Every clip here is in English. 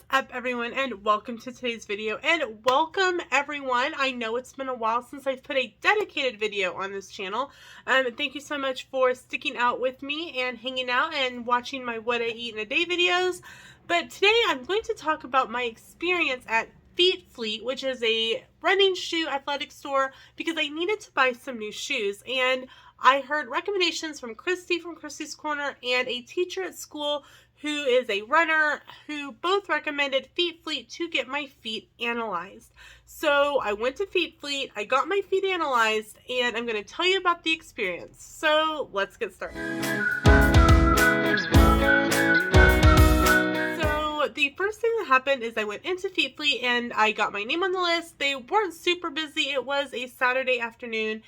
up, everyone, and welcome to today's video. And welcome, everyone. I know it's been a while since I've put a dedicated video on this channel. Thank you so much for sticking out with me and hanging out and watching my What I Eat in a Day videos. But today I'm going to talk about my experience at Feet Fleet, which is a running shoe athletic store, because I needed to buy some new shoes. And I heard recommendations from Christy from Christy's Corner and a teacher at school who is a runner, who both recommended Feet Fleet to get my feet analyzed. So I went to Feet Fleet, I got my feet analyzed, and I'm going to tell you about the experience. So let's get started. So the first thing that happened is I went into Feet Fleet and I got my name on the list. They weren't super busy. It was a Saturday afternoon.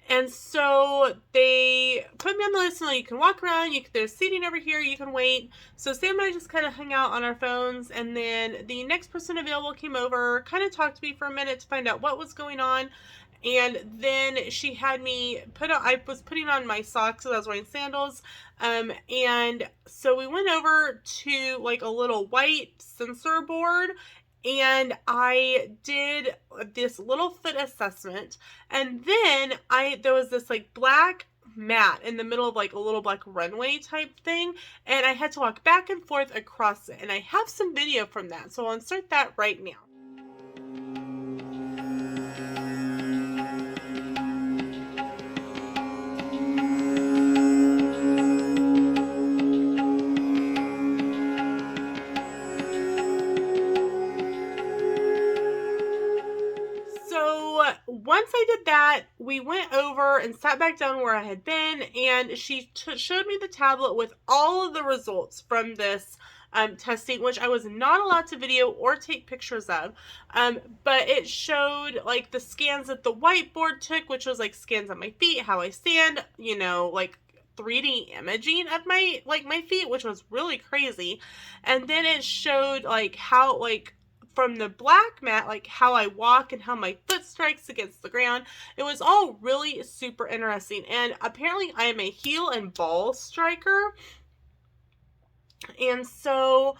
And so they put me on the list and you can walk around, there's seating over here, you can wait. So Sam and I just kind of hung out on our phones, and then the next person available came over, kind of talked to me for a minute to find out what was going on. And then she had me I was putting on my socks because I was wearing sandals. And so we went over to like a little white sensor board, and I did this little foot assessment, and then there was this like black mat in the middle of like a little black runway type thing, and I had to walk back and forth across it, and I have some video from that, so I'll insert that right now. Once I did that, we went over and sat back down where I had been, and she showed me the tablet with all of the results from this testing, which I was not allowed to video or take pictures of, but it showed like the scans that the whiteboard took, which was like scans of my feet, how I stand, like 3D imaging of my feet, which was really crazy. And then it showed like how from the black mat, like how I walk and how my foot strikes against the ground. It was all really super interesting. And apparently I am a heel and ball striker. And so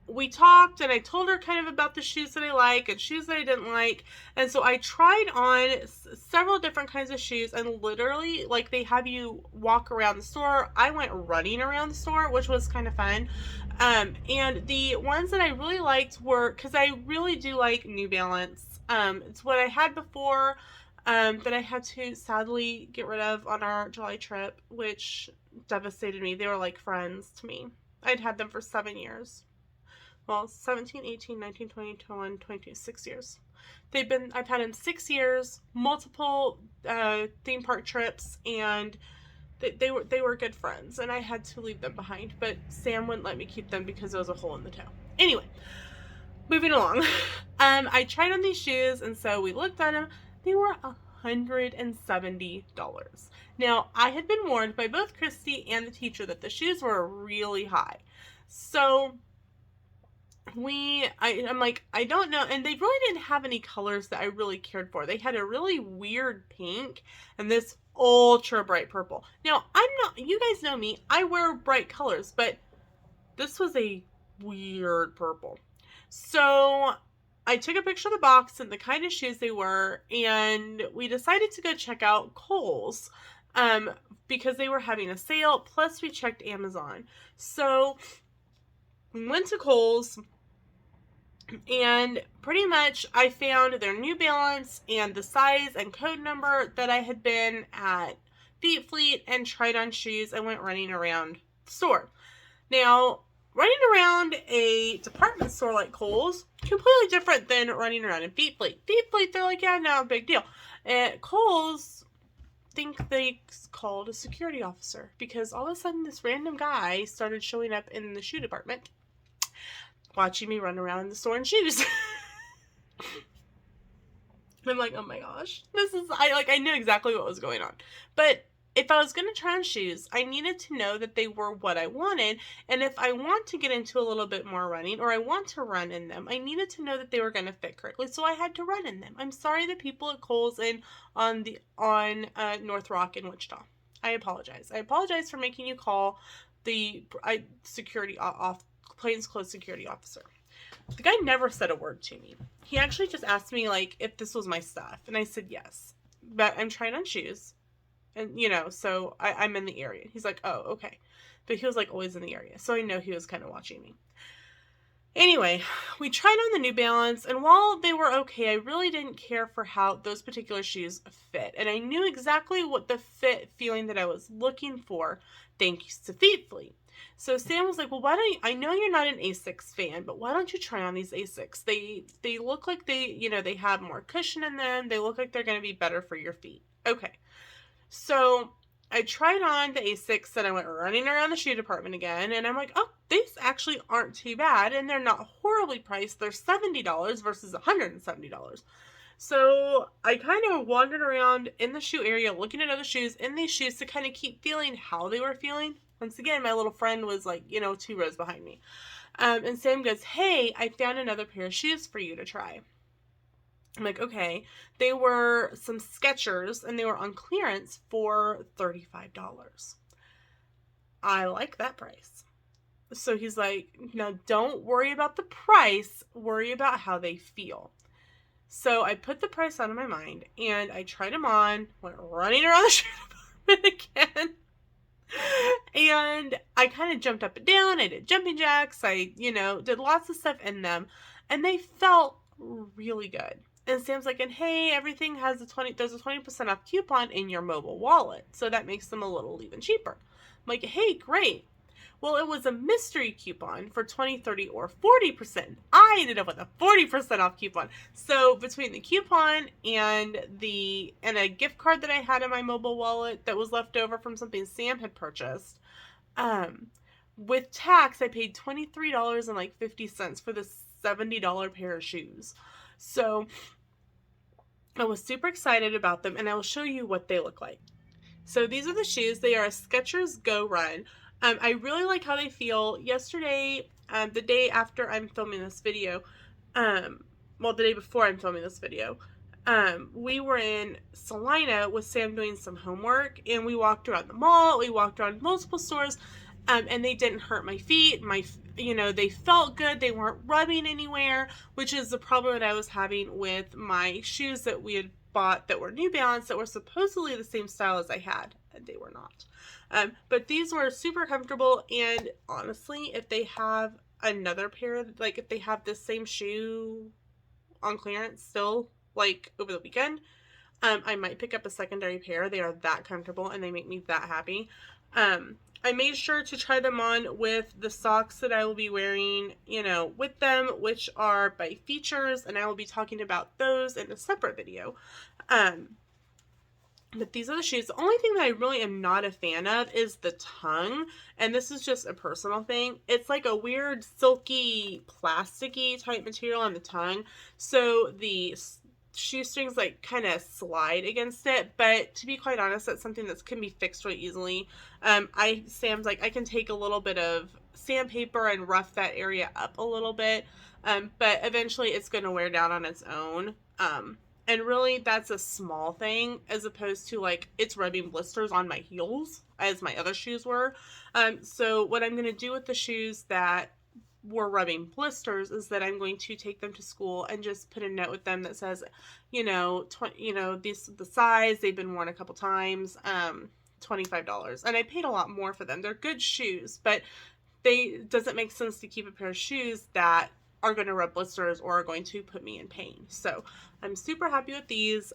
we talked, and I told her kind of about the shoes that I like and shoes that I didn't like. And so I tried on several different kinds of shoes, and literally like they have you walk around the store. I went running around the store, which was kind of fun. And the ones that I really liked were, because I really do like New Balance. It's what I had before, that I had to sadly get rid of on our July trip, which devastated me. They were like friends to me. I'd had them for 7 years. Well, 17, 18, 19, 20, 21, 22, 6 years. I've had them 6 years, multiple theme park trips, and they were good friends, and I had to leave them behind, but Sam wouldn't let me keep them because there was a hole in the toe. Anyway, moving along. I tried on these shoes, and so we looked at them. They were $170. Now, I had been warned by both Christy and the teacher that the shoes were really high. So I'm like, I don't know. And they really didn't have any colors that I really cared for. They had a really weird pink and this ultra bright purple. Now, you guys know me, I wear bright colors, but this was a weird purple. So I took a picture of the box and the kind of shoes they were, and we decided to go check out Kohls, because they were having a sale, plus we checked Amazon. So we went to Kohls, and pretty much I found their New Balance and the size and code number that I had been at Feet Fleet and tried on shoes. I went running around the store. Now, running around a department store like Kohls, completely different than running around in Feet Fleet. Feet Fleet, they're like, yeah, no, big deal. At Kohls, think they called a security officer, because all of a sudden this random guy started showing up in the shoe department, watching me run around in the store in shoes. I'm like, oh my gosh, I knew exactly what was going on. But if I was going to try on shoes, I needed to know that they were what I wanted. And if I want to get into a little bit more running, or I want to run in them, I needed to know that they were going to fit correctly. So I had to run in them. I'm sorry, the people at Kohls and on North Rock in Wichita. I apologize. I apologize for making you call the security plainclothes security officer. The guy never said a word to me. He actually just asked me, like, if this was my stuff. And I said, yes. But I'm trying on shoes. And, so I'm in the area. He's like, oh, okay. But he was, like, always in the area. So I know he was kind of watching me. Anyway, we tried on the New Balance, and while they were okay, I really didn't care for how those particular shoes fit. And I knew exactly what the fit feeling that I was looking for, thanks to Feet Fleet. So Sam was like, well, why don't you, I know you're not an Asics fan, but why don't you try on these Asics? They look like they have more cushion in them. They look like they're going to be better for your feet. Okay. So I tried on the Asics and I went running around the shoe department again. And I'm like, oh, these actually aren't too bad. And they're not horribly priced. They're $70 versus $170. So I kind of wandered around in the shoe area looking at other shoes in these shoes to kind of keep feeling how they were feeling. Once again, my little friend was like, 2 rows behind me. And Sam goes, hey, I found another pair of shoes for you to try. I'm like, okay. They were some Skechers and they were on clearance for $35. I like that price. So he's like, now don't worry about the price, worry about how they feel. So I put the price out of my mind and I tried them on, went running around the shoe department again. And I kind of jumped up and down. I did jumping jacks. I, did lots of stuff in them and they felt really good. And Sam's like, and hey, everything has there's a 20% off coupon in your mobile wallet. So that makes them a little even cheaper. I'm like, hey, great. Well, it was a mystery coupon for 20, 30, or 40%. I ended up with a 40% off coupon. So between the coupon and a gift card that I had in my mobile wallet that was left over from something Sam had purchased, with tax, I paid $23.50 for this $70 pair of shoes. So I was super excited about them, and I will show you what they look like. So these are the shoes. They are a Skechers Go Run. I really like how they feel. Yesterday, the day after I'm filming this video, the day before I'm filming this video, we were in Salina with Sam doing some homework, and we walked around the mall. We walked around multiple stores, and they didn't hurt my feet. They felt good. They weren't rubbing anywhere, which is the problem that I was having with my shoes that we had bought that were New Balance that were supposedly the same style as I had, and they were not. But these were super comfortable, and honestly, if they have another pair, like if they have this same shoe on clearance still, like over the weekend, I might pick up a secondary pair. They are that comfortable, and they make me that happy. I made sure to try them on with the socks that I will be wearing, with them, which are by Features, and I will be talking about those in a separate video. But these are the shoes. The only thing that I really am not a fan of is the tongue, and this is just a personal thing. It's like a weird silky, plasticky type material on the tongue, so the shoestrings like kind of slide against it, but to be quite honest, that's something that can be fixed really easily. Sam's like, I can take a little bit of sandpaper and rough that area up a little bit, but eventually it's going to wear down on its own. And really that's a small thing as opposed to like it's rubbing blisters on my heels as my other shoes were. So what I'm going to do with the shoes that were rubbing blisters is that I'm going to take them to school and just put a note with them that says, the size, they've been worn a couple times, $25. And I paid a lot more for them. They're good shoes, but doesn't make sense to keep a pair of shoes that are going to rub blisters or are going to put me in pain. So I'm super happy with these.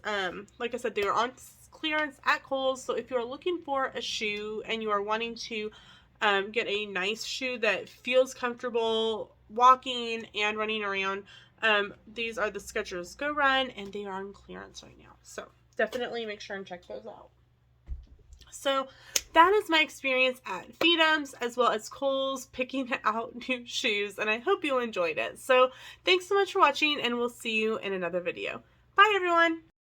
Like I said, they were on clearance at Kohl's. So if you're looking for a shoe and you are wanting to get a nice shoe that feels comfortable walking and running around, these are the Skechers Go Run, and they are on clearance right now. So definitely make sure and check those out. So that is my experience at Feetums as well as Kohl's picking out new shoes, and I hope you enjoyed it. So thanks so much for watching, and we'll see you in another video. Bye, everyone!